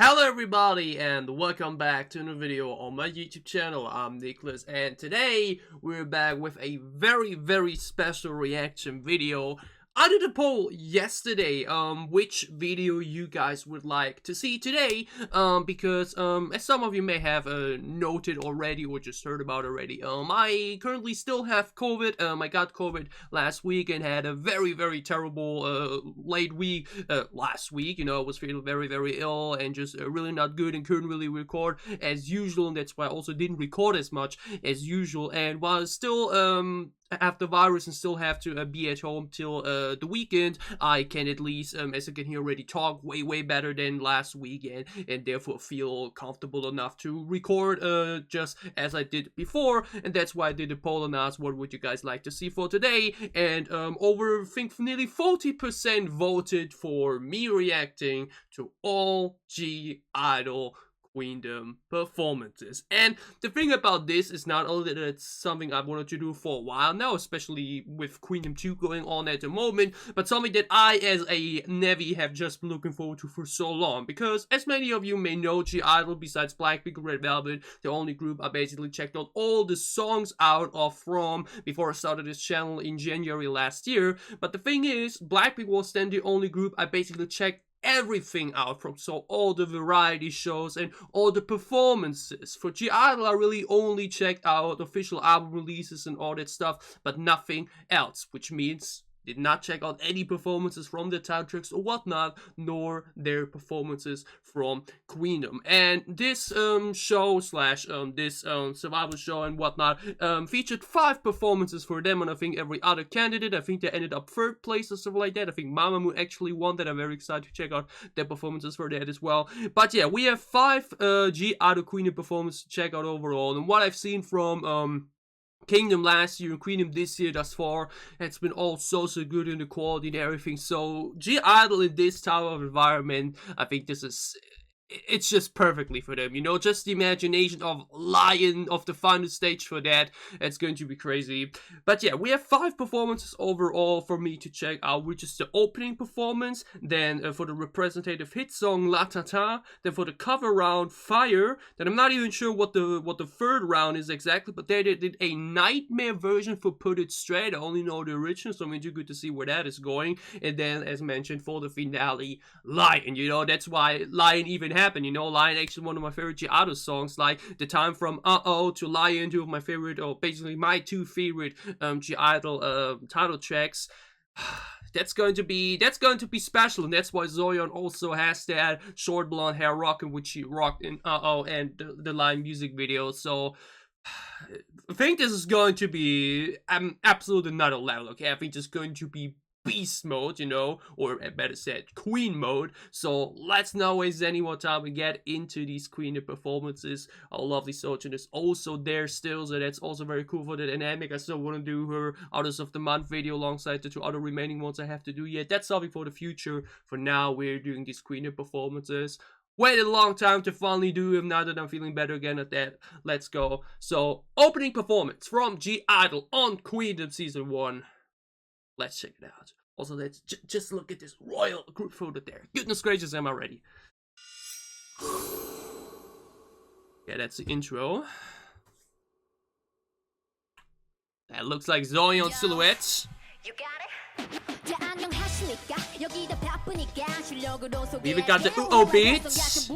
Hello everybody and welcome back to another video on my YouTube channel. I'm Nicholas and today we're back with a very special reaction video. I did a poll yesterday which video you guys would like to see today because as some of you may have noted already or just heard about already, I currently still have COVID. I got COVID last week and had a very terrible late week last week. You know, I was feeling very ill and just really not good and couldn't really record as usual, and that's why I also didn't record as much as usual. And while still have the virus and still have to be at home till the weekend, I can at least, as you can hear already, talk way better than last weekend, and therefore feel comfortable enough to record just as I did before. And that's why I did a poll and asked what would you guys like to see for today, and over I think nearly 40% voted for me reacting to all GIDLE Queendom performances. And the thing about this is not only that it's something I wanted to do for a while now, especially with Queendom 2 going on at the moment, but something that I as a Nevi have just been looking forward to for so long. Because as many of you may know, GIDLE, besides Blackpink and Red Velvet, the only group I basically checked out all the songs out of from before I started this channel in January last year. But the thing is, Blackpink was then the only group I basically checked everything out from, so all the variety shows and all the performances. For GIDLE, I really only checked out official album releases and all that stuff, but nothing else, which means did not check out any performances from the title tracks or whatnot, nor their performances from Queendom. And this show slash this survival show and whatnot featured 5 performances for them, and I think every other candidate, I think they ended up 3rd place or something like that. I think Mamamoo actually won that. I'm very excited to check out their performances for that as well. But yeah, we have 5 GIDLE Queendom performances to check out overall, and what I've seen from Kingdom last year and Queendom this year thus far, it's been all so good in the quality and everything. So GIDLE in this type of environment, I think this is, it's just perfectly for them, you know, just the imagination of Lion of the final stage for that, it's going to be crazy. But yeah, we have 5 performances overall for me to check out, which is the opening performance, then for the representative hit song LATATA, then for the cover round Fire, then I'm not even sure what the 3rd round is exactly, but they did a nightmare version for Put It Straight. I only know the original, so I'm too good to see where that is going. And then, as mentioned, for the finale, Lion, you know, that's why Lion even happened, you know. Lion actually one of my favorite GIDLE songs, like the time from Uh-Oh to Lion, 2 of my favorite, or basically my 2 favorite GIDLE title tracks. That's going to be special, and that's why Zoyeon also has that short blonde hair rocking, which she rocked in Uh-Oh and the Lion music video. So I think this is going to be absolutely another level, okay? I think it's going to be beast mode, you know, or better said, queen mode. So let's not waste any more time and get into these Queendom performances. Our lovely Sojeon is also there still, so that's also very cool for the dynamic. I still want to do her Artist of the Month video alongside the 2 other remaining ones I have to do yet. That's something for the future. For now, we're doing these Queendom performances. Waited a long time to finally do them. Now that I'm feeling better again at that, let's go. So, opening performance from GIDLE on Queendom Season 1. Let's check it out. Also, let's just look at this royal group photo there. Goodness gracious, am I ready? Yeah, that's the intro. That looks like Zoyeon silhouettes. You got it. We even got the UO beats.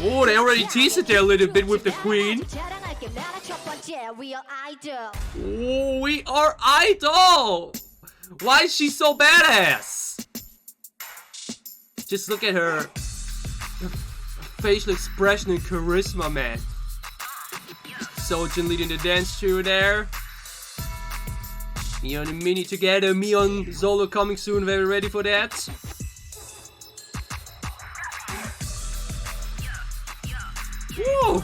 Oh, they already teased it there a little bit with the queen. Oh, we are I-DLE. Why is she so badass? Just look at her facial expression and charisma, man. Sojeon leading the dance through there. Mion and Minnie together. Mion solo coming soon. Very ready for that. Woo!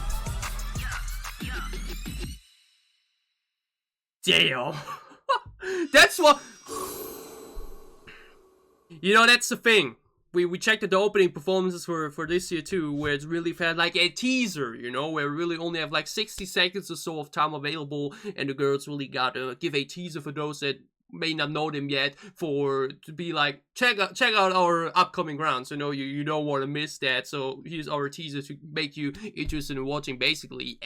Damn. That's what. You know, that's the thing. we checked the opening performances for this year too, where it's really felt like a teaser, you know, where we really only have like 60 seconds or so of time available, and the girls really got to give a teaser for those that may not know them yet, to be like, check out our upcoming rounds. You know, you don't want to miss that. So here's our teaser to make you interested in watching. Basically,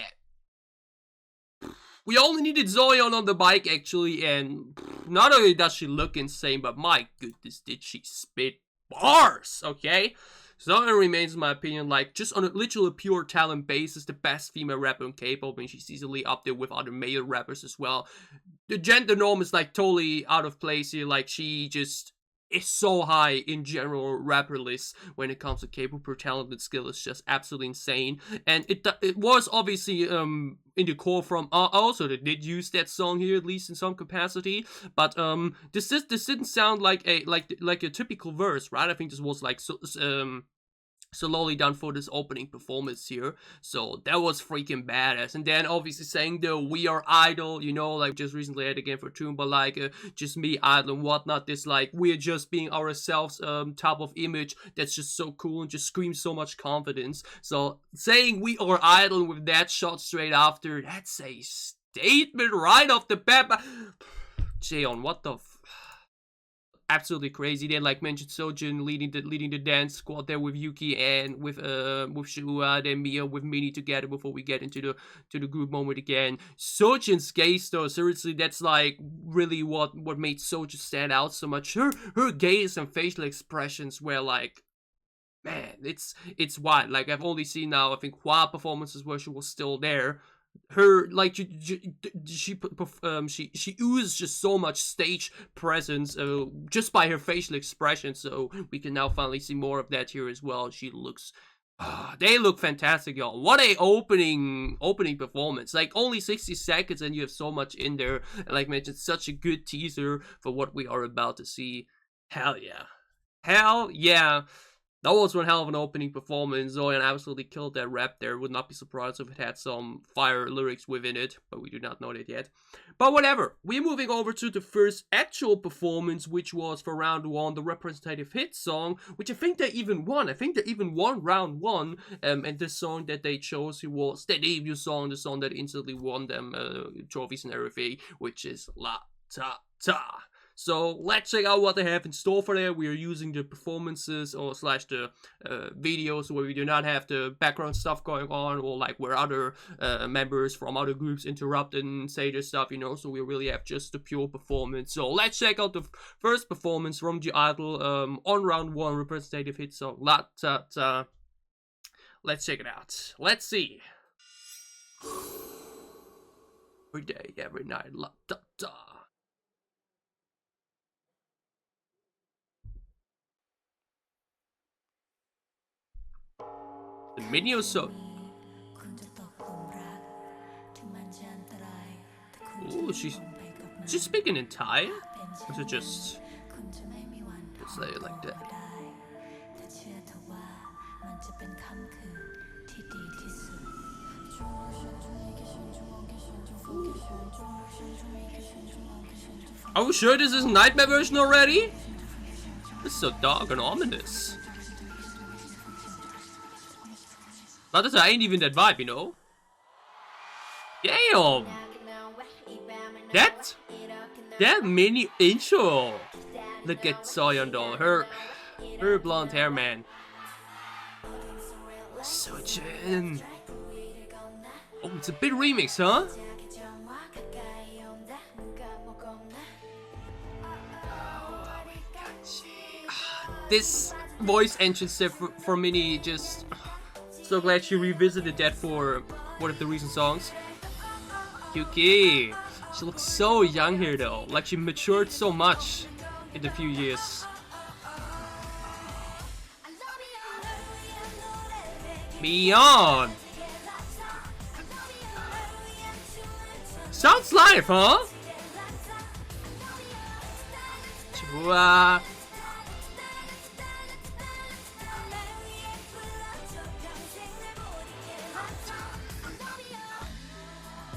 we only needed Zoyeon on the bike actually, and not only does she look insane, but my goodness, did she spit bars? Okay. Zoyeon remains, in my opinion, like, just on a literal pure talent basis, the best female rapper in K-pop, and she's easily up there with other male rappers as well. The gender norm is, like, totally out of place here. Like, she just is so high in general rapper lists when it comes to K-pop. Her talent and skill is just absolutely insane. And it was obviously in the core from also they did use that song here, at least in some capacity. But this didn't sound like a typical verse, right? I think this was like solely done for this opening performance here, so that was freaking badass. And then obviously saying the "We Are IDLE," you know, like just recently had again for Tune, but like just me, IDLE and whatnot. This like we're just being ourselves type of image that's just so cool and just screams so much confidence. So saying "We Are IDLE" with that shot straight after, that's a statement right off the bat. Jaeon, what the absolutely crazy. Then, like mentioned, Sojin leading the dance squad there with Yuki and with Shua, then Mia with Minnie together before we get into the group moment again. Sojin's gaze though, seriously, that's like really what made Sojin stand out so much. Her gaze and facial expressions were like, man, it's wild. Like I've only seen now, I think, Hwa performances where she was still there. Her like she oozes just so much stage presence just by her facial expression, so we can now finally see more of that here as well. She looks they look fantastic, y'all. What a opening performance. Like only 60 seconds and you have so much in there, and like mentioned, such a good teaser for what we are about to see. Hell yeah. That was one hell of an opening performance. Zoyeon absolutely killed that rap there. Would not be surprised if it had some fire lyrics within it, but we do not know that yet. But whatever. We're moving over to the first actual performance, which was for round one, the representative hit song, which I think they even won. I think they even won round one. And the song that they chose was their debut song, the song that instantly won them trophies and everything, which is LATATA. So let's check out what they have in store for there. We are using the performances or slash the videos where we do not have the background stuff going on, or like where other members from other groups interrupt and say their stuff, you know. So we really have just the pure performance. So let's check out the first performance from GIDLE on round one, representative hit song LATATA. Let's check it out. Let's see. Every day, every night, LATATA. The mini so. Ooh, she's speaking in Thai? Or is it just say it like that? Are we sure this is a nightmare version already? This is so dark and ominous. LATATA ain't even that vibe, you know? Damn! That mini intro! Look at Zoyeon though, her blonde hair, man. Sojin! Oh, it's a bit remix, huh? This voice entrance there for Minnie, just so glad she revisited that for one of the recent songs. Yuki, she looks so young here though, like she matured so much in a few years. Beyond. Sounds live, huh? Chua.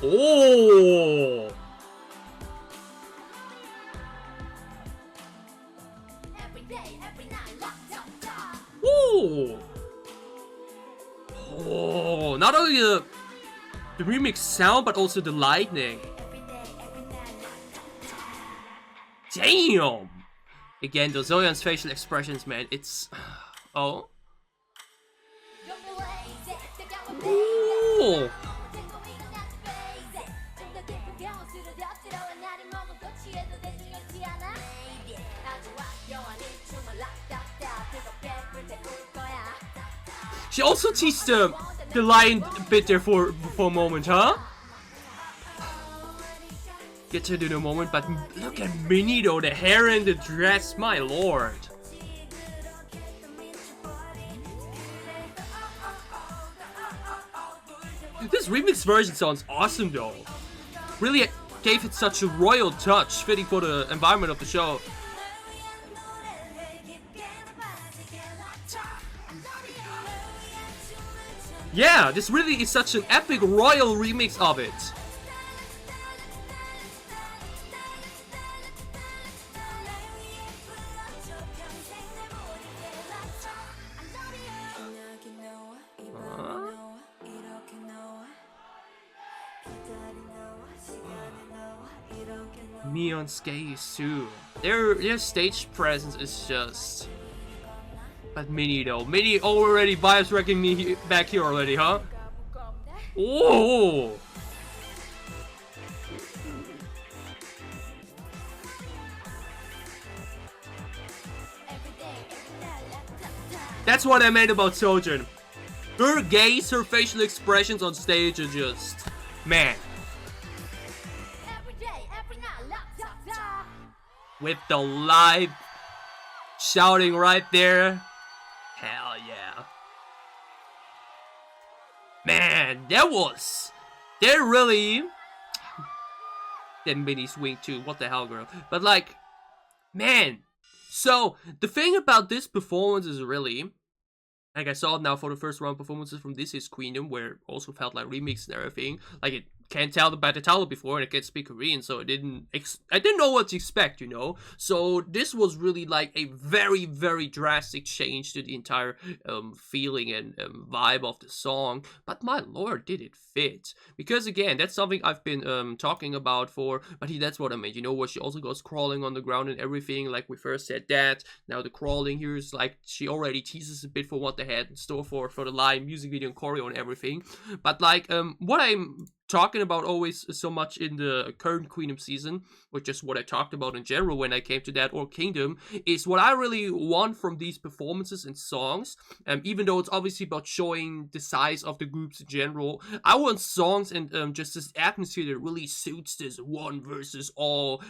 Oh! Oh! Oh, not only the remix sound, but also the lightning. Damn! Again, those Zoyeon's facial expressions, man, it's... Oh? Ooh! She also teased the line a bit there for a moment, huh? Get to the moment, but look at Minnie though, the hair and the dress, my lord. This remix version sounds awesome though. Really gave it such a royal touch, fitting for the environment of the show. Yeah, this really is such an epic royal remix of it. Neon skates too. Their stage presence is just... But Minnie though, Minnie already vibes wrecking me back here already, huh? Oh! That's what I meant about Sojin. Her gaze, her facial expressions on stage are just... Man. With the live shouting right there. Hell yeah. Man, that was... They're really... Then Minnie swing too. What the hell, girl? But like... Man. So, the thing about this performance is really... Like I saw it now for the first round performances from This Is Queendom, where it also felt like remix and everything. Like it can't tell about the title before, and it can't speak Korean, so I didn't know what to expect, you know. So this was really like a very, very drastic change to the entire feeling and vibe of the song. But my lord, did it fit? Because again, that's something I've been talking about for. But that's what I meant, you know, where she also goes crawling on the ground and everything. Like we first said that. Now the crawling here is like she already teases a bit for what they had in store for the live music video and choreo and everything. But like what I'm talking about always so much in the current Queendom season, or just what I talked about in general when I came to that or Kingdom, is what I really want from these performances and songs. Even though it's obviously about showing the size of the groups in general, I want songs and just this atmosphere that really suits this one versus all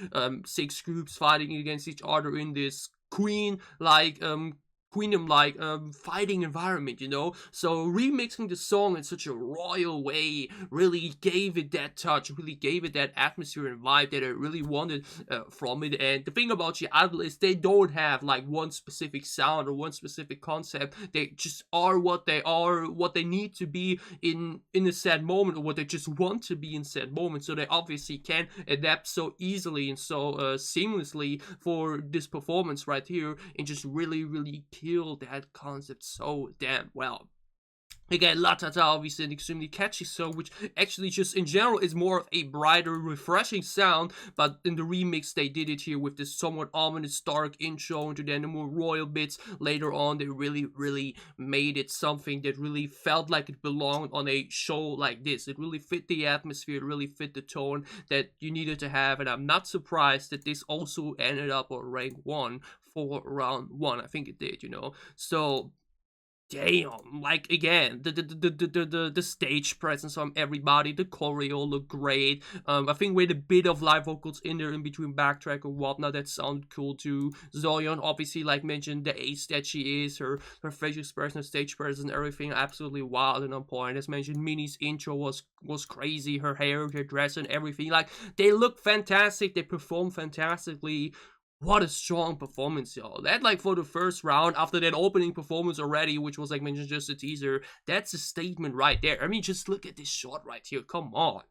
6 groups fighting against each other in this Queendom-like fighting environment, you know. So remixing the song in such a royal way really gave it that touch, really gave it that atmosphere and vibe that I really wanted from it. And the thing about GIDLE is they don't have like one specific sound or one specific concept. They just are what they are, what they need to be in a sad moment, or what they just want to be in said moment. So they obviously can adapt so easily and so seamlessly for this performance right here, and just really kill that concept so damn well. Again, LATATA, obviously an extremely catchy song, which actually just in general is more of a brighter, refreshing sound, but in the remix they did it here with this somewhat ominous, dark intro, and then the more royal bits later on. They really made it something that really felt like it belonged on a show like this. It really fit the atmosphere, it really fit the tone that you needed to have, and I'm not surprised that this also ended up on rank 1 for round 1. I think it did, you know. So damn, like again, the stage presence from everybody, the choreo looked great. I think with a bit of live vocals in there in between backtrack or whatnot, that sounded cool too. Zoyeon, obviously, like mentioned, the ace that she is, her facial expression, her stage presence, everything absolutely wild and on point. As mentioned, Minnie's intro was crazy, her hair, her dress, and everything. Like they look fantastic, they perform fantastically. What a strong performance, y'all. That, like, for the first round, after that opening performance already, which was, like mentioned, just a teaser, that's a statement right there. I mean, just look at this shot right here. Come on.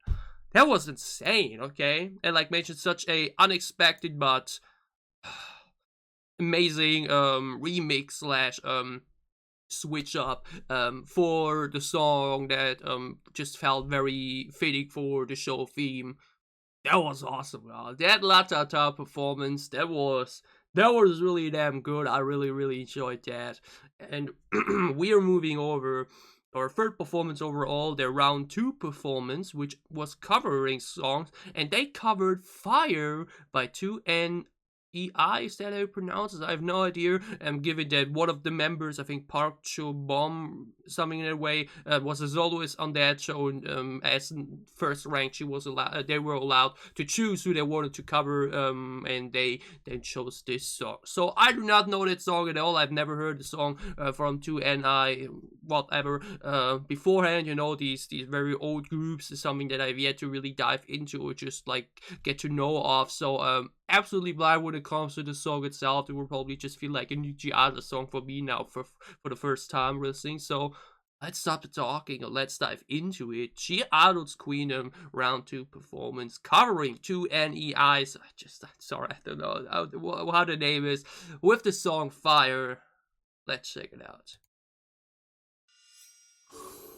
That was insane, okay? And, like mentioned, such a unexpected but amazing remix slash switch up for the song that just felt very fitting for the show theme. That was awesome, man. That LATATA performance, that was really damn good. I really enjoyed that. And we are moving over our third performance overall, their round 2 performance, which was covering songs, and they covered Fire by 2NEI. Is that how you pronounce it? I have no idea. Given that one of the members, I think Park Cho Bom, something in that way, was as always on that show. As first rank, she was allowed. They were allowed to choose who they wanted to cover, and they then chose this song. So I do not know that song at all. I've never heard the song from 2NI, whatever. Beforehand, you know, these very old groups is something that I've yet to really dive into or just like get to know of. So absolutely blind when it comes to the song itself. It will probably just feel like a new GIDLE song for me now for the first time listening. So let's stop the talking and let's dive into it. GIDLE's Queendom round 2 performance covering 2NEI's. Sorry, I don't know how the name is, with the song Fire. Let's check it out.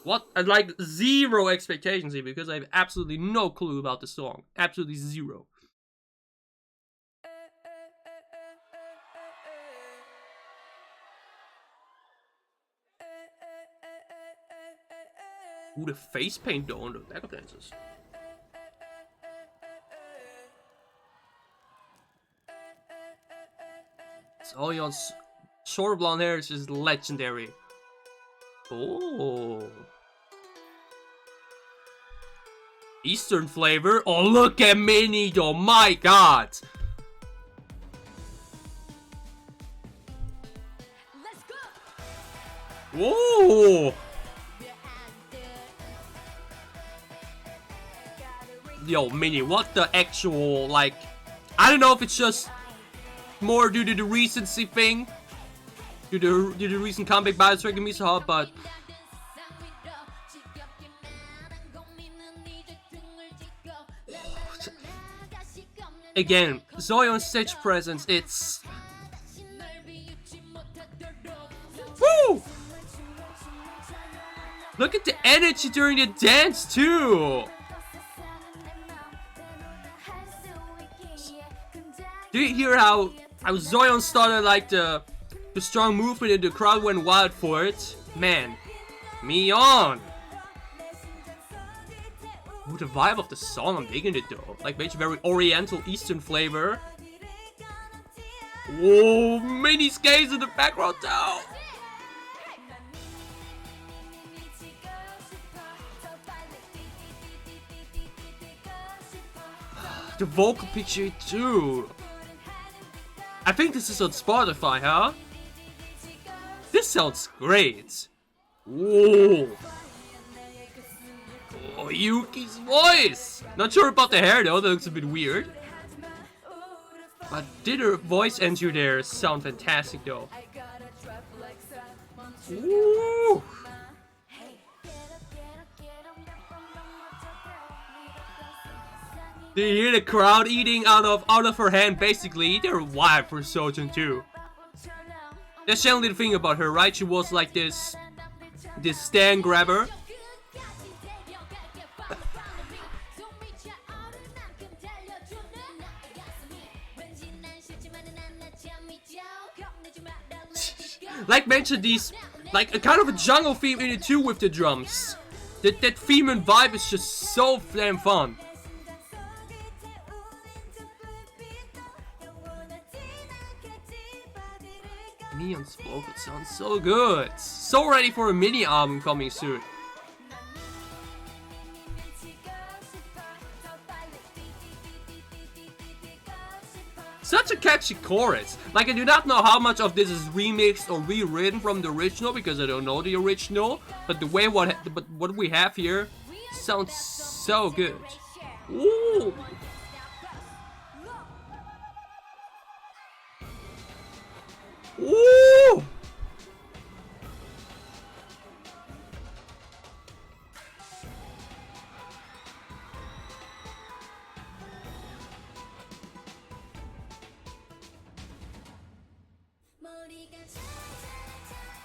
What? Like zero expectations here because I have absolutely no clue about the song. Absolutely zero. Ooh, the face paint though on the backup dancers. Soyeon's short blonde hair is just legendary. Oh. Eastern flavor. Oh, look at Minnie though. My god. Let's go. Whoa. Yo, Minnie, what the actual, like, I don't know if it's just more due to the recency thing, due to the recent comeback by Misaha, but again, Soyeon's stage presence, it's woo! Look at the energy during the dance too. Do you hear how Soyeon started like the strong movement and the crowd went wild for it? Man, me on. Ooh, the vibe of the song, I'm digging it though. Like very oriental Eastern flavor. Whoa, mini skates in the background too. The vocal picture too. I think this is on Spotify, huh? This sounds great. Whoa. Oh, Yuki's voice. Not sure about the hair though, that looks a bit weird. But did her voice enter there sound fantastic though. Ooh. Do you hear the crowd eating out of her hand? Basically, they're wild for Sojin too. That's generally the thing about her, right? She was like this stand grabber. Like mentioned, these like a kind of a jungle theme in it too with the drums. That theme and vibe is just so damn fun. Neon's vocal sounds so good. So ready for a mini album coming soon. Such a catchy chorus. Like, I do not know how much of this is remixed or rewritten from the original because I don't know the original. But the way what we have here sounds so good. Ooh. Ooh!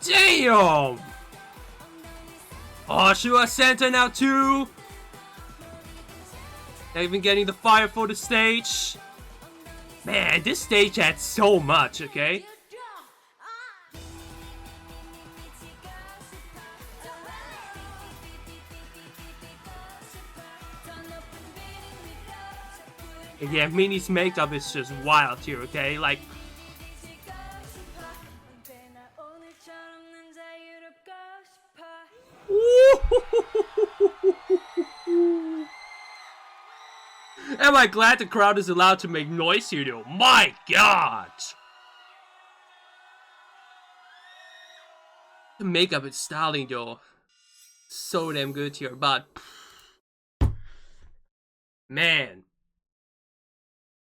Damn! Oh, she was Santa now too. Not even getting the fire for the stage. Man, this stage had so much, okay? And yeah, Minnie's makeup is just wild here, okay? Like, am I glad the crowd is allowed to make noise here though? My god! The makeup and styling though, so damn good here, but man,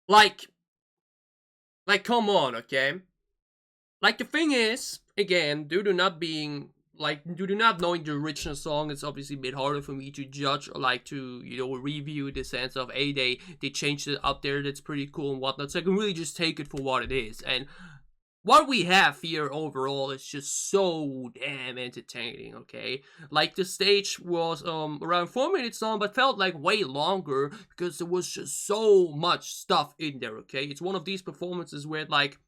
like come on, okay? Like, the thing is, again, due to not knowing the original song, it's obviously a bit harder for me to judge or like to, you know, review the sense of, hey, they changed it up there, that's pretty cool and whatnot, so I can really just take it for what it is. And what we have here overall is just so damn entertaining, okay? Like, the stage was around 4 minutes long, but felt like way longer because there was just so much stuff in there, okay? It's one of these performances where it, like,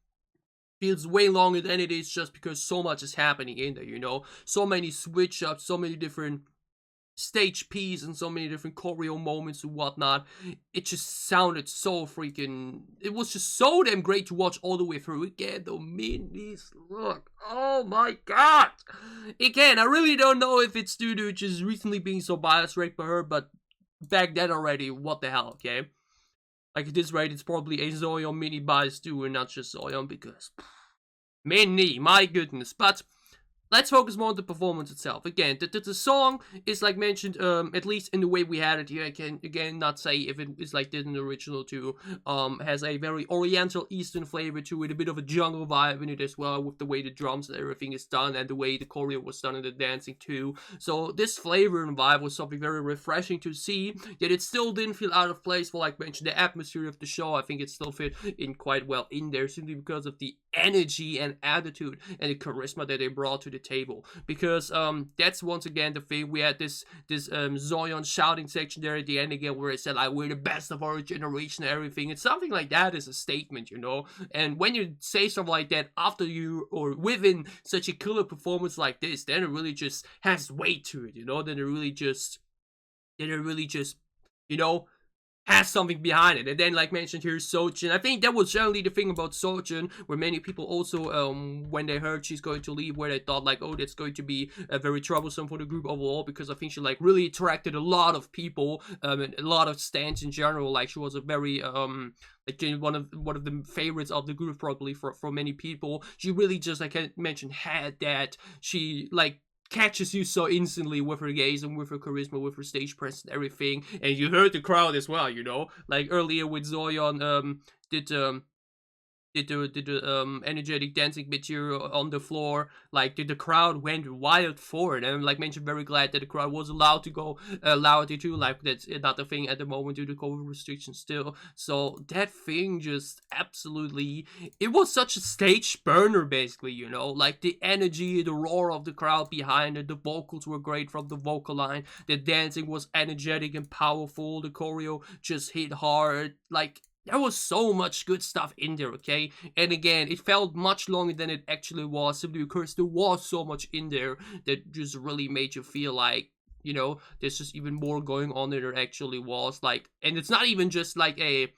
feels way longer than it is just because so much is happening in there, you know? So many switch ups, so many different stage pieces and so many different choreo moments and whatnot. It just sounded so freaking... It was just so damn great to watch all the way through. Again, the minis, look. Oh my god! Again, I really don't know if it's due to just recently being so biased right by her, but back then already, what the hell, okay? Like, at this rate, it's probably a Zoyeon mini bias too, and not just Zoyeon, because... Mini, my goodness. But let's focus more on the performance itself. Again, the song is, like mentioned, at least in the way we had it here. I can, again, not say if it is like this in the original too. Has a very oriental eastern flavor to it, a bit of a jungle vibe in it as well, with the way the drums and everything is done, and the way the choreo was done and the dancing too. So this flavor and vibe was something very refreshing to see, yet it still didn't feel out of place for, like mentioned, the atmosphere of the show. I think it still fit in quite well in there, simply because of the energy and attitude and the charisma that they brought to the table. Because that's once again the thing. We had this Zoyeon shouting section there at the end again, where it said like, we're the best of our generation and everything, and something like that is a statement, you know. And when you say something like that after you or within such a killer performance like this, then it really just has weight to it, you know. Then it really just you know, has something behind it. And then, like mentioned here, Sojin. I think that was generally the thing about Sojin, where many people also, when they heard she's going to leave, where they thought like, oh, that's going to be very troublesome for the group overall, because I think she like really attracted a lot of people, and a lot of stands in general. Like, she was a very like one of the favorites of the group probably for many people. She really just, like I mentioned, had that. She like catches you so instantly with her gaze and with her charisma, with her stage presence and everything. And you heard the crowd as well, you know? Like earlier with Zoyeon, did the energetic dancing material on the floor. Like, the crowd went wild for it. And I'm, like mentioned, very glad that the crowd was allowed to go louder too. Like, that's not a thing at the moment due to COVID restrictions still. So that thing just absolutely, it was such a stage burner basically, you know. Like, the energy, the roar of the crowd behind it, the vocals were great from the vocal line, the dancing was energetic and powerful, the choreo just hit hard. Like, there was so much good stuff in there, okay? And again, it felt much longer than it actually was, simply because there was so much in there that just really made you feel like, you know, there's just even more going on than there actually was. Like, and it's not even just like a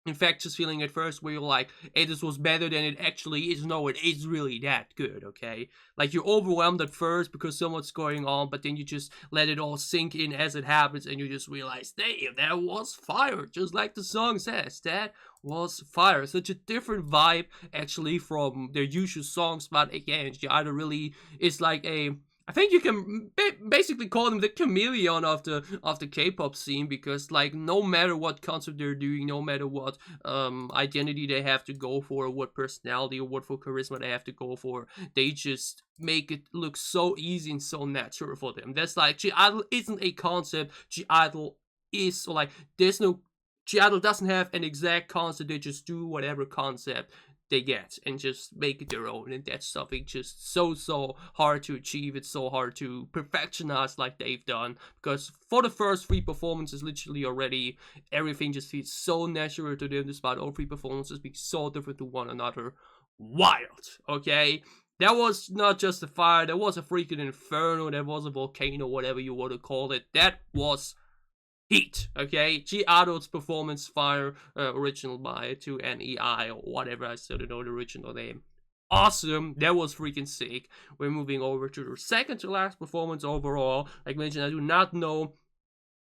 infectious feeling at first where you're like, hey, this was better than it actually is. No, it is really that good, okay? Like, you're overwhelmed at first because so much going on, but then you just let it all sink in as it happens, and you just realize, damn, that was fire. Just like the song says, that was fire. Such a different vibe actually from their usual songs, but again, GIDLE really is like a, I think you can basically call them the chameleon of the K-pop scene, because like, no matter what concept they're doing, no matter what identity they have to go for, or what personality or what for charisma they have to go for, they just make it look so easy and so natural for them. That's like, GIDLE isn't a concept. GIDLE is, so like, there's no, GIDLE doesn't have an exact concept. They just do whatever concept they get and just make it their own, and that's something just so hard to achieve. It's so hard to perfectionize like they've done, because for the first 3 performances literally already everything just feels so natural to them, despite all 3 performances being so different to one another. Wild, okay? That was not just a fire, that was a freaking inferno, that was a volcano, whatever you want to call it. That was heat, okay? GIDLE's performance, Fire, original by 2NEI, or whatever, I still don't know the original name. Awesome, that was freaking sick. We're moving over to the second to last performance overall. Like mentioned, I do not know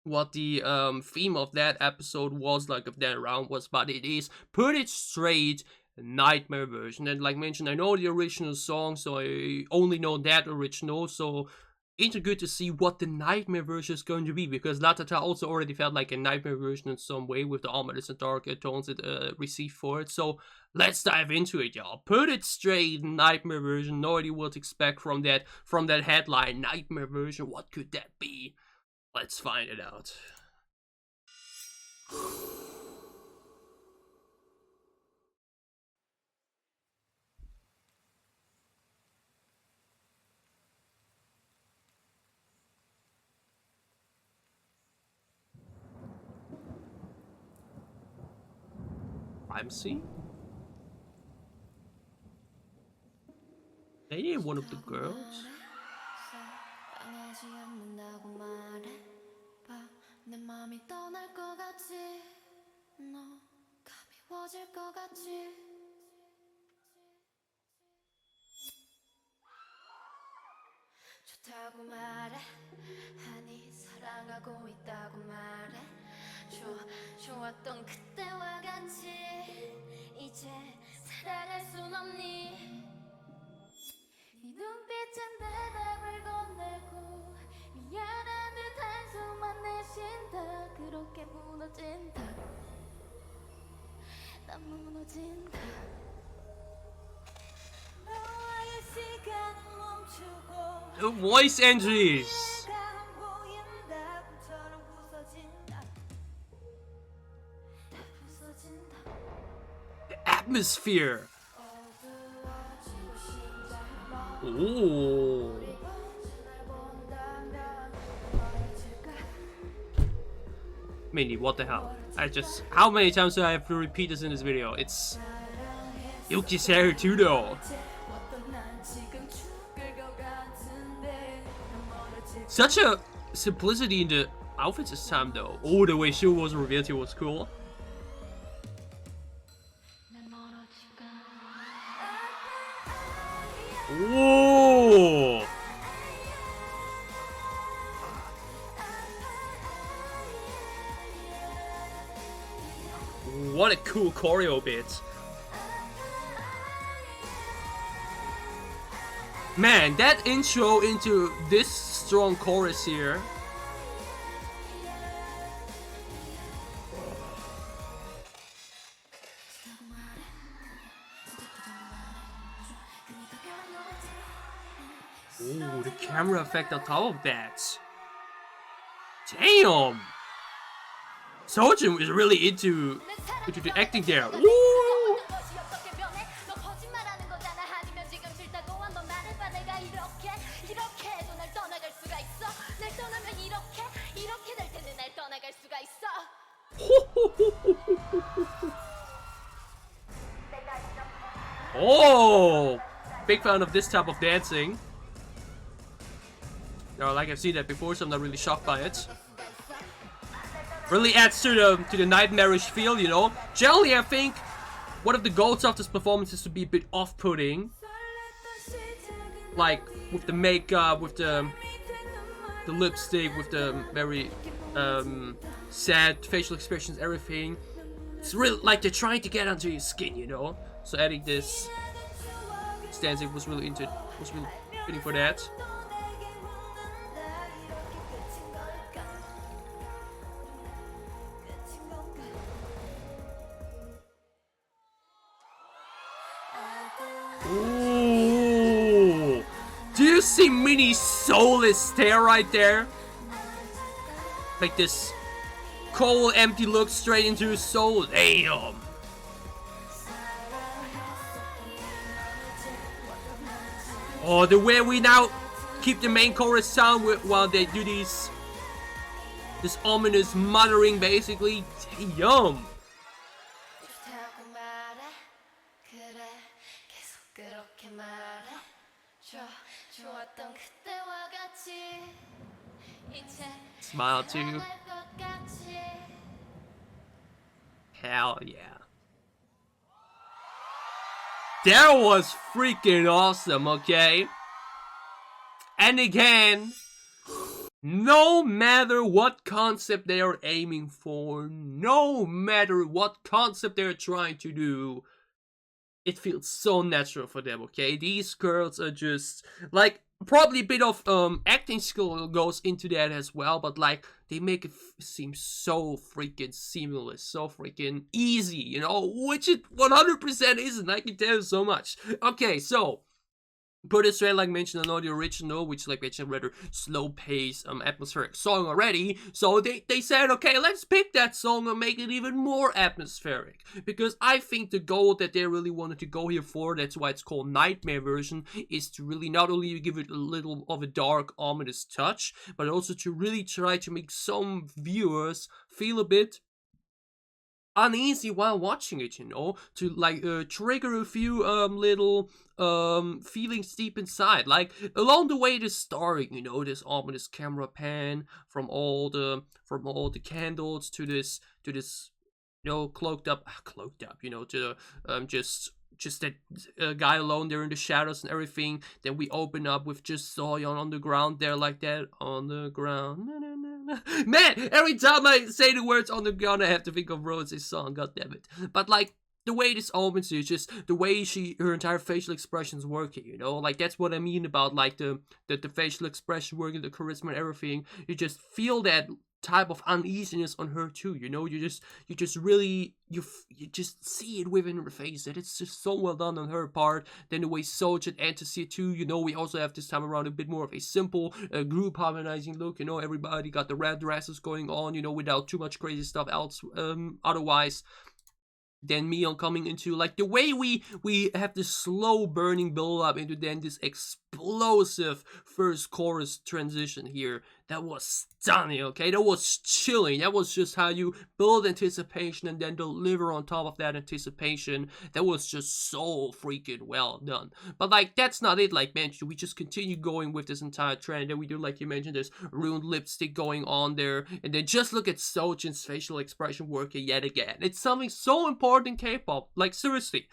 what the theme of that episode was, like of that round was, but it is Put It Straight Nightmare version. And like mentioned, I know the original song, so I only know that original, so it's good to see what the Nightmare version is going to be, because LATATA also already felt like a Nightmare version in some way with the ominous and dark tones it received for it. So let's dive into it, y'all. Put It Straight Nightmare version. No idea what to expect from that headline. Nightmare version, what could that be? Let's find it out. I'm seeing. Maybe one of the girls. 좋다고 말해 아니 사랑하고 있다고 말해 좋았던 그때와 같이 이제 살아갈 순 없니 네 눈빛은 대답을 건네고 미안한 듯 한숨만 내쉰다 그렇게 무너진다 난 무너진다 너와의 시간은 멈추고 The voice entries. The atmosphere. Ooh. Mindy, what the hell? How many times do I have to repeat this in this video? It's Yuki's hair too, though. Such a simplicity in the outfits this time, though. Oh, the way she was revealed here was cool. Whoa! What a cool choreo bit. Man, that intro into this strong chorus here. Ooh, the camera effect on top of that. Damn! Sojin is really into the acting there. Ooh! Oh! Big fan of this type of dancing. No, like I've seen that before, so I'm not really shocked by it. Really adds to the nightmarish feel, you know. Generally, I think one of the goals of this performance is to be a bit off-putting, like with the makeup, with the lipstick, with the very sad facial expressions, everything. It's really like they're trying to get under your skin, you know. So adding this dancing was really fitting for that. Ooh. Do you see Minnie's soulless stare right there? Like this cold, empty look straight into his soul. Damn. Oh, the way we now keep the main chorus sound while they do this ominous muttering, basically. Damn. 좋다고 말해 그래 계속 그렇게 말해 좋았던 그때와 같이 이제 Smile too. 살아갈 것 같이 Hell yeah. That was freaking awesome, okay? And again, no matter what concept they are aiming for, no matter what concept they're trying to do, it feels so natural for them, okay? These girls are just, like, probably a bit of acting skill goes into that as well, but like, they make it seem so freaking seamless, so freaking easy, you know? Which it 100% isn't, I can tell you so much. Okay, so put it straight, like mentioned, I know the original, which like mentioned, rather slow-paced, atmospheric song already. So they said, okay, let's pick that song and make it even more atmospheric. Because I think the goal that they really wanted to go here for, that's why it's called Nightmare version, is to really not only give it a little of a dark, ominous touch, but also to really try to make some viewers feel a bit uneasy while watching it, you know, to like trigger a few little feelings deep inside. Like along the way, the story, you know, this ominous camera pan from all the candles to this you know, cloaked up, you know, to the just that guy alone there in the shadows and everything. Then we open up with just Soyeon on the ground there like that, on the ground. Man, every time I say the words on the ground, I have to think of Rose's song, god damn it. But like, the way this opens is just the way her entire facial expressions working, you know? Like, that's what I mean about like the facial expression working, the charisma and everything. You just feel that type of uneasiness on her too, you know? You just really just see it within her face, that it's just so well done on her part. Then the way Sojin enters it too, you know, we also have this time around a bit more of a simple group harmonizing look, you know, everybody got the red dresses going on, you know, without too much crazy stuff else otherwise. Then Mion coming into, like, the way we have this slow burning build up into then this explosive first chorus transition here. That was stunning, okay? That was chilling. That was just how you build anticipation and then deliver on top of that anticipation. That was just so freaking well done. But like, that's not it, like mentioned. We just continue going with this entire trend. And we do, like you mentioned, this ruined lipstick going on there. And then just look at Sojin's facial expression working yet again. It's something so important in K-pop. Like, seriously.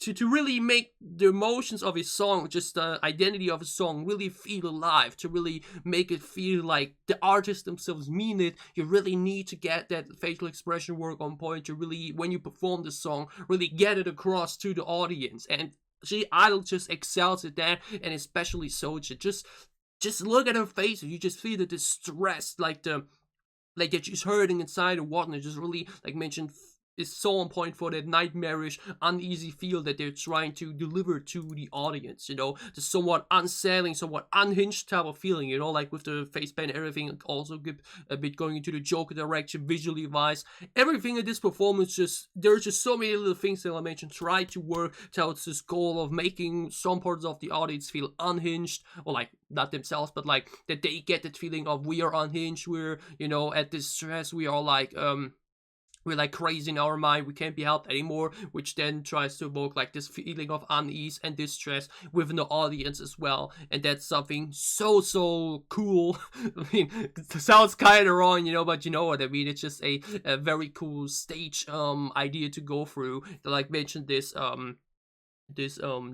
To really make the emotions of a song, just the identity of a song, really feel alive, to really make it feel like the artists themselves mean it, you really need to get that facial expression work on point to really, when you perform the song, really get it across to the audience. And GIDLE just excels at that, and especially Sojin. Just look at her face, you just feel the distress, like that she's hurting inside and whatnot. Just really, like mentioned, is so on point for that nightmarish, uneasy feel that they're trying to deliver to the audience, you know, the somewhat unsettling, somewhat unhinged type of feeling, you know, like with the face paint and everything, also a bit going into the Joker direction, visually wise. Everything in this performance, there's just so many little things that I mentioned, try to work towards this goal of making some parts of the audience feel unhinged, or like, not themselves, but like, that they get that feeling of we are unhinged, we're, you know, at this stress, we are like, we're like crazy in our mind, we can't be helped anymore, which then tries to evoke like this feeling of unease and distress within the audience as well. And that's something so cool. I mean, it sounds kind of wrong, you know, but you know what I mean. It's just a very cool stage idea to go through. Like mentioned this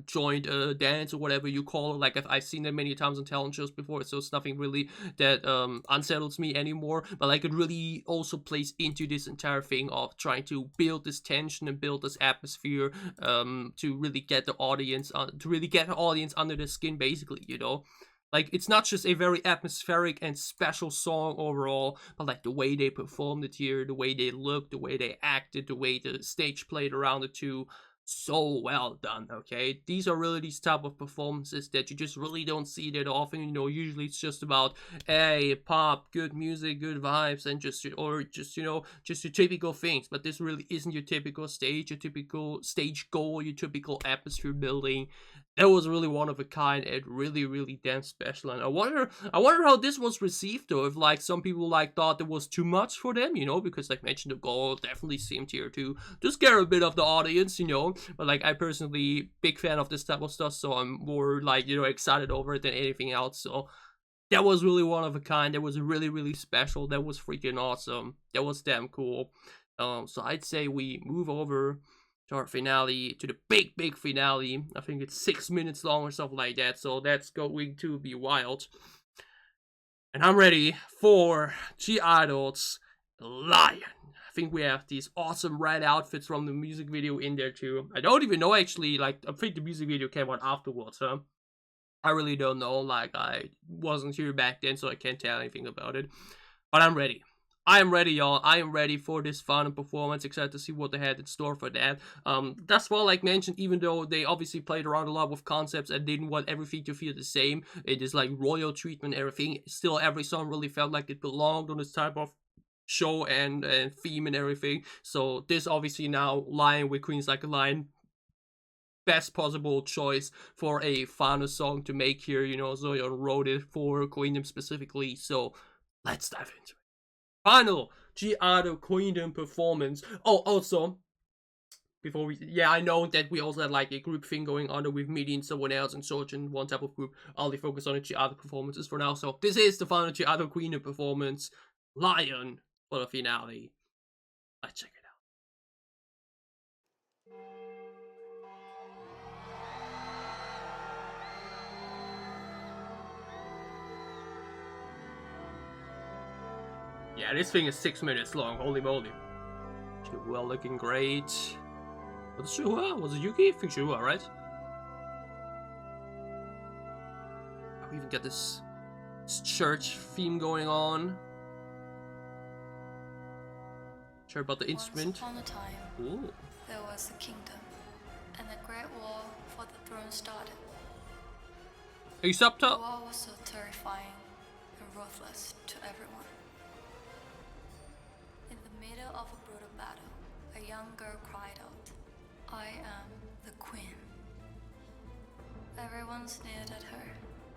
joint dance or whatever you call it. Like I've seen it many times on talent shows before, so it's nothing really that unsettles me anymore. But like, it really also plays into this entire thing of trying to build this tension and build this atmosphere to really get the audience under the skin, basically, you know. Like, it's not just a very atmospheric and special song overall, but like the way they performed it here, the way they looked, the way they acted, the way the stage played around it too. so well done. Okay, these are really these type of performances that you just really don't see that often. You know, usually it's just about pop, good music, good vibes, and just you know, just your typical things. But this really isn't your typical stage, your typical stage goal, your typical atmosphere building. That was really one of a kind and really damn special. And I wonder how this was received though. If like some people like thought it was too much for them, you know, because like mentioned, the goal definitely seemed here to scare a bit of the audience, you know. But like I personally big fan of this type of stuff, so I'm more like, you know, excited over it than anything else. So that was really one of a kind. That was really special. That was freaking awesome. That was damn cool. So I'd say we move over to our finale, to the big finale. I think it's 6 minutes long or something like that, so that's going to be wild. And I'm ready for GIDLE's Lion. I think we have these awesome red outfits from the music video in there too. I don't even know actually, like, I think the music video came out afterwards, huh? I really don't know, like, I wasn't here back then, so I can't tell anything about it. But I'm ready. I am ready, y'all. I am ready for this final performance. Excited to see what they had in store for that. That's why, like mentioned, even though they obviously played around a lot with concepts and didn't want everything to feel the same, it is like royal treatment, everything. Still, every song really felt like it belonged on this type of show and theme and everything. So this obviously now, Lion with Queens Like a Lion, best possible choice for a final song to make here. You know, Zoyeon wrote it for Queendom specifically. So let's dive into it. Final GIDLE Queendom performance. Oh, also, before we, yeah, I know that we also had like a group thing going on with me and someone else and Sojin, one type of group. I'll only focus on the GIDLE performances for now. So this is the final GIDLE Queendom performance, Lion, for the finale. Let's check it out. Yeah, this thing is 6 minutes long, holy moly. Well, looking great. Was it Shuhua? Was it Yuki? I think Shuhua, right? We even got this church theme going on. Sure about the instrument. Once upon a time, Ooh. there was a kingdom, and a great war for the throne started. Are you The subtitle? war was so terrifying and ruthless to everyone. In the middle of a brutal battle, a young girl cried out, "I am the queen." Everyone sneered at her,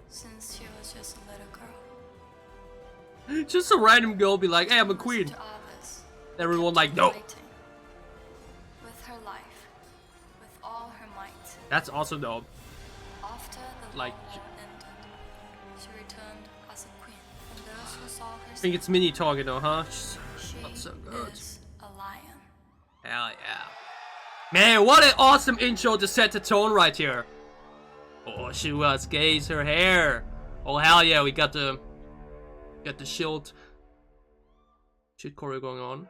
since she was just a little girl. Just a random girl be like, hey, I'm a queen. To others, Everyone like, no. fighting with her life, with all her might. That's awesome though. After the Like- long war ended, she returned as a queen, and those who saw her I think it's mini talking though, huh? she Not so good. is a lion. Hell yeah. Man, what an awesome intro to set the tone right here. Oh, she was gaze her hair. Oh hell yeah, we got the shield choreo going on.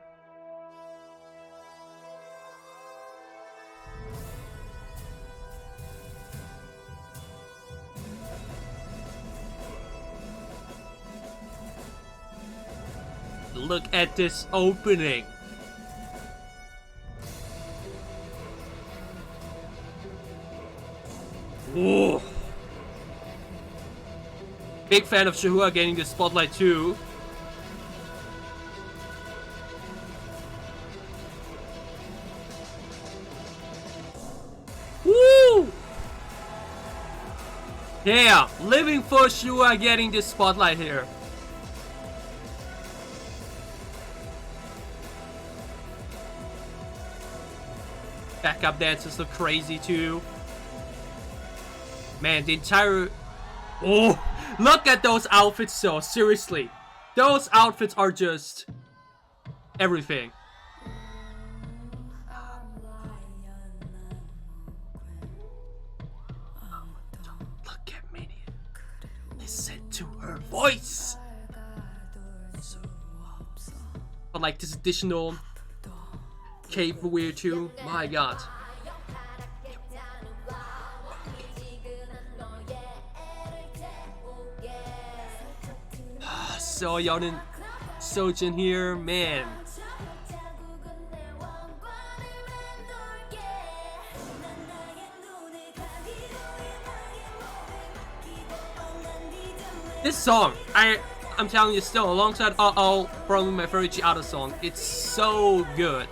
Look at this opening. Ooh. Big fan of Shuhua getting the spotlight too. Woo! Yeah, living for Shuhua getting this spotlight here. Backup dancers look crazy too. Man, the entire... Oh, look at those outfits though, seriously. Those outfits are just... everything. Look at Minnie. Listen to her voice. But like this additional... cave wear too. My god. Zoyeon and Sojin here, man. This song, I'm telling you still, alongside Uh-Oh, probably my favorite GIDLE song. It's so good.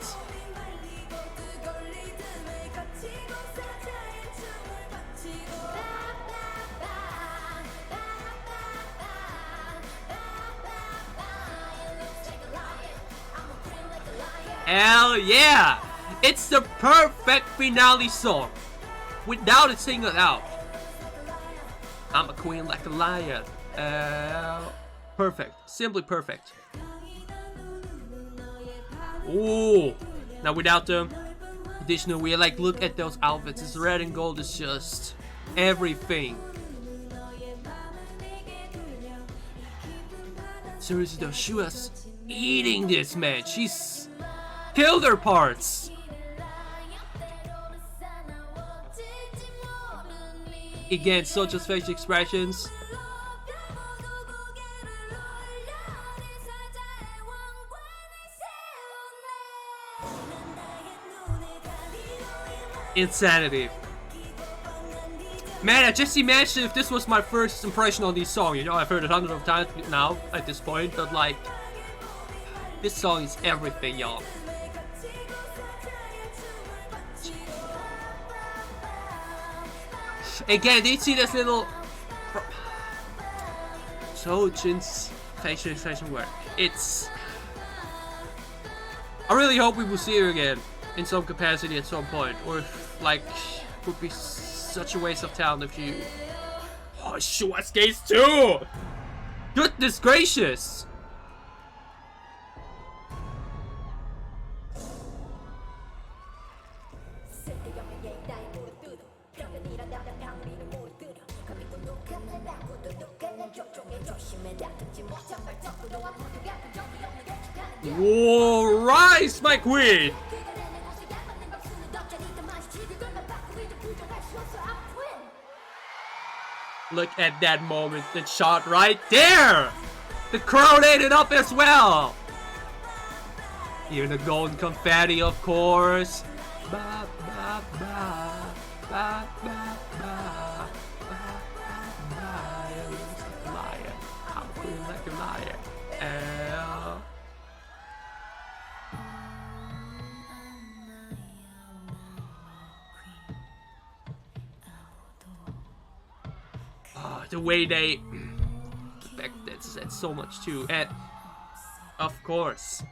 Hell yeah! It's the perfect finale song. Without it singled out. I'm a queen like a lion. Perfect. Simply perfect. Ooh. Now without the additional weird, like, look at those outfits. It's red and gold. It's just everything. Seriously though, she was eating this, man. She's killed her parts. Again, such as facial expressions. Insanity. Man, I just imagine if this was my first impression on this song. You know, I've heard it hundreds of times now at this point, but like, this song is everything, y'all. Again, did you see this little Sojin's facial expression work? It's... I really hope we will see her again in some capacity at some point, or if, like, it would be such a waste of talent if you... Oh, Schwarzgaze too! Goodness gracious! Whoa, rise, my queen! Look at that moment, that shot right there! The crowd ate it up as well! Even the golden confetti, of course. Ba, ba, ba, ba, ba, ba, ba, ba, lion. I'm a queen like a lion. The way they that's so much too. And of course,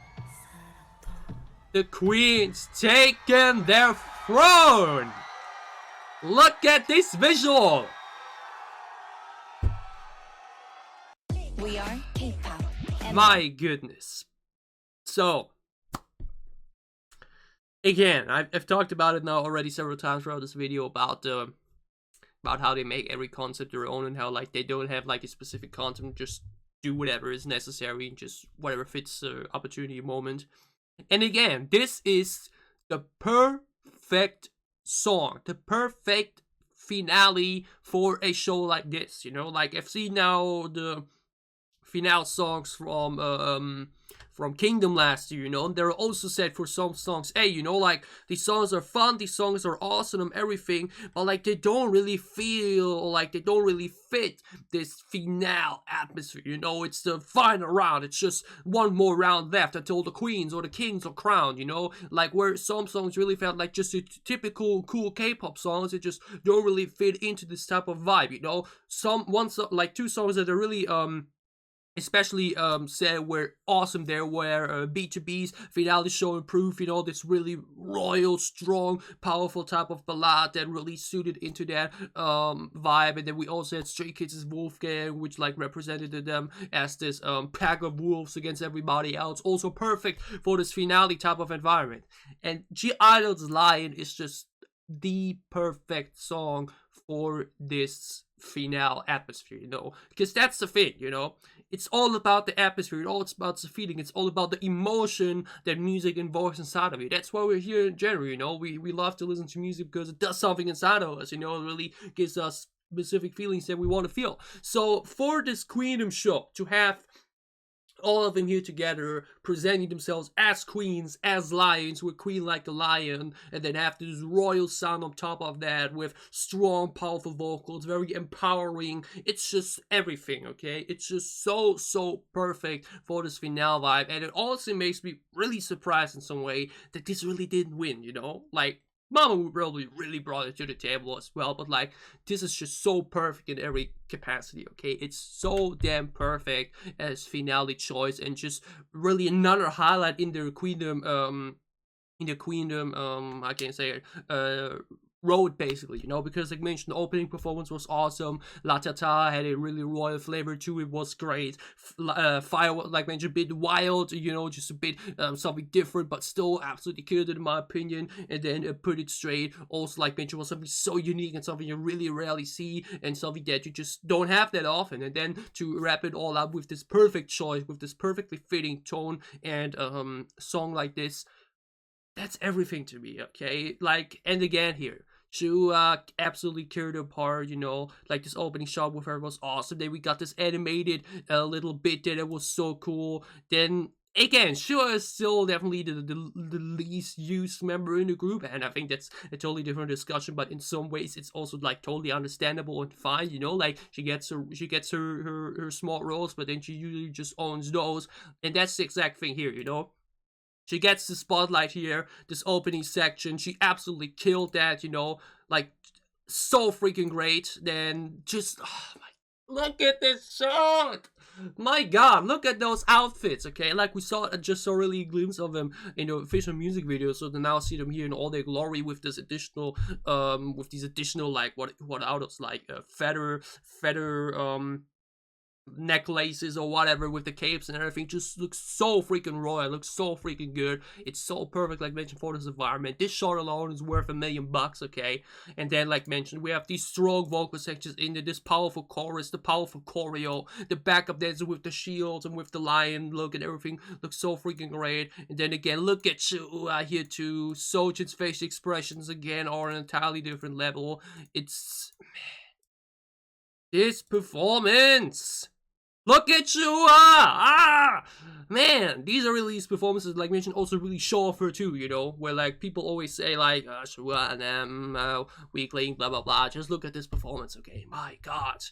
the queen's taken their throne. Look at this visual. We are K-pop. My goodness. So again, I've talked about it now already several times throughout this video about how they make every concept their own, and how, like, they don't have like a specific concept, just do whatever is necessary and just whatever fits the opportunity moment. And again, this is the perfect song, the perfect finale for a show like this. You know, like, I've seen now the finale songs from Kingdom last year, you know, and they're also said for some songs, hey, you know, like, these songs are fun, these songs are awesome and everything, but like, they don't really feel like they don't really fit this finale atmosphere, you know. It's the final round, it's just one more round left until the queens or the kings are crowned, you know, like, where some songs really felt like just a typical cool K-pop songs. It just don't really fit into this type of vibe, you know. Like, two songs that are really especially said were awesome there, where B2B's finale show improved, you know, this really royal, strong, powerful type of ballad that really suited into that vibe. And then we also had Stray Kids' Wolfgang, which like represented them as this pack of wolves against everybody else, also perfect for this finale type of environment. And GIDLE's Lion is just the perfect song for this finale atmosphere, you know, because that's the thing, you know. It's all about the atmosphere, it's all about the feeling, it's all about the emotion that music invokes inside of you. That's why we're here in general, you know. We love to listen to music because it does something inside of us, you know. It really gives us specific feelings that we want to feel. So for this Queendom show to have all of them here together, presenting themselves as queens, as lions, with queen like a lion, and then have this royal sound on top of that, with strong, powerful vocals, very empowering. It's just everything, okay? It's just so perfect for this finale vibe, and it also makes me really surprised in some way that this really didn't win, you know? Like, Mama probably really brought it to the table as well, but like, this is just so perfect in every capacity, okay? It's so damn perfect as finale choice, and just really another highlight in the Queendom, I can't say it, road, basically, you know, because like mentioned, the opening performance was awesome. LATATA had a really royal flavor too. It was great. Fire, like mentioned, a bit wild, you know, just a bit something different, but still absolutely killed it in my opinion. And then Put It Straight, also like mentioned, was something so unique and something you really rarely see, and something that you just don't have that often. And then to wrap it all up with this perfect choice, with this perfectly fitting tone and song like this, that's everything to me, okay? Like, and again here, Shu absolutely carried apart, you know, like this opening shot with her was awesome. Then we got this animated little bit that it was so cool. Then again, Shu is still definitely the least used member in the group, and I think that's a totally different discussion, but in some ways it's also like totally understandable and fine, you know, like she gets her small roles, but then she usually just owns those, and that's the exact thing here, you know. She gets the spotlight here, this opening section. She absolutely killed that, you know, like, so freaking great. Then just, oh my, look at this shot! My god, look at those outfits, okay? Like, we just saw really a glimpse of them in the official music video, so to now see them here in all their glory with this additional, with these additional, like, what outfits, like, feather, necklaces or whatever with the capes and everything, just looks so freaking royal, looks so freaking good. It's so perfect, like mentioned, for this environment. This shot alone is worth $1 million, okay? And then, like mentioned, we have these strong vocal sections in there, this powerful chorus, the powerful choreo, the backup dancer with the shields and with the lion look and everything looks so freaking great. And then again, look at you here too. Sojin's face expressions again are on an entirely different level. It's, man, this performance. Look at you! Man, these are really these performances, like mentioned, also really show off her too, you know, where like people always say like, Shua and them, weakling, blah blah blah. Just look at this performance, okay? My god.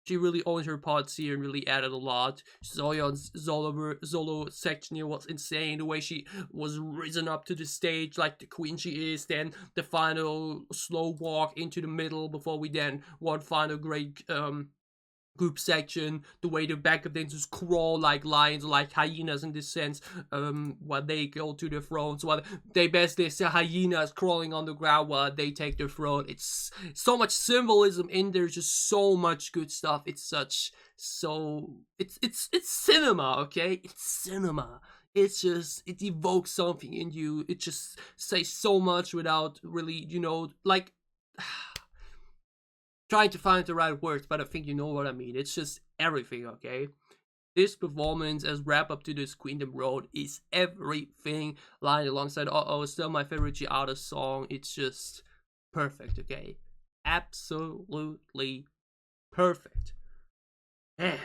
She really owns her parts here and really added a lot. Zoyeon's solo section here was insane. The way she was risen up to the stage like the queen she is. Then the final slow walk into the middle before we then one final great group section, the way the backup dancers crawl like lions or like hyenas in this sense, while they go to the thrones, while they say hyenas crawling on the ground while they take the throne. It's so much symbolism in there, just so much good stuff. It's cinema, okay? It's cinema. It's just, it evokes something in you. It just says so much without really, you know, like, trying to find the right words, but I think you know what I mean. It's just everything, okay? This performance as wrap up to this Queendom Road is everything lying alongside still my favorite GIDLE song. It's just perfect, okay? Absolutely perfect. Man,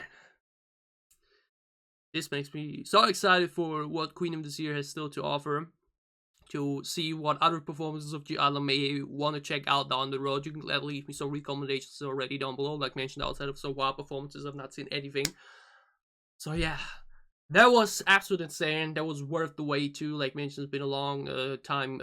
this makes me so excited for what Queendom this year has still to offer. To see what other performances of GIDLE may want to check out down the road. You can gladly leave me some recommendations already down below. Like mentioned, outside of some wild performances, I've not seen anything. So yeah, that was absolutely insane. That was worth the wait too. Like mentioned, it's been a long time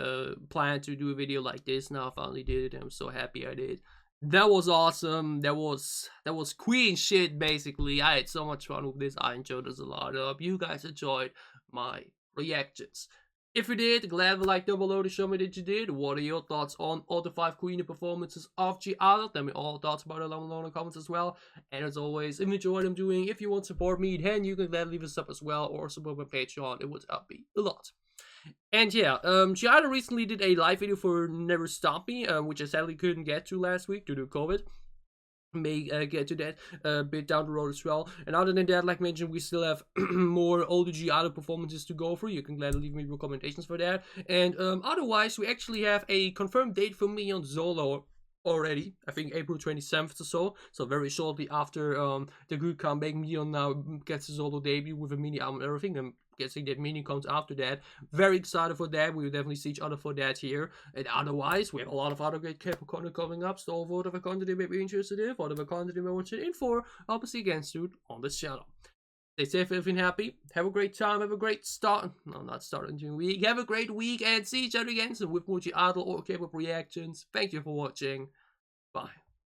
plan to do a video like this. Now I finally did it, and I'm so happy I did. That was awesome. That was queen shit, basically. I had so much fun with this. I enjoyed this a lot. I hope you guys enjoyed my reactions. If you did, glad like down below to show me that you did. What are your thoughts on all the 5 Queendom performances of GIDLE? Tell me all thoughts about it down below in the comments as well. And as always, if you enjoy what I'm doing, if you want to support me, then you can gladly leave a sub as well, or support my Patreon. It would help me a lot. And yeah, GIDLE recently did a live video for Never Stop Me, which I sadly couldn't get to last week due to COVID. May get to that a bit down the road as well. And other than that, like mentioned, we still have more older GIDLE performances to go through. You can gladly leave me recommendations for that. And otherwise, we actually have a confirmed date for me on Zolo already. I think April 27th or so. So very shortly after the good comeback, Mion now gets his solo debut with a mini album and everything. I'm guessing that mini comes after that. Very excited for that. We will definitely see each other for that here. And otherwise, we have a lot of other great K-pop content coming up. So whatever content you may be interested in, whatever content you may want to in for, I'll see you again soon on this channel. Stay safe, everything happy. Have a great time. Have a great start. No, not start into the week. Have a great week and see each other again soon with more I-DLE or K-pop reactions. Thank you for watching. Bye.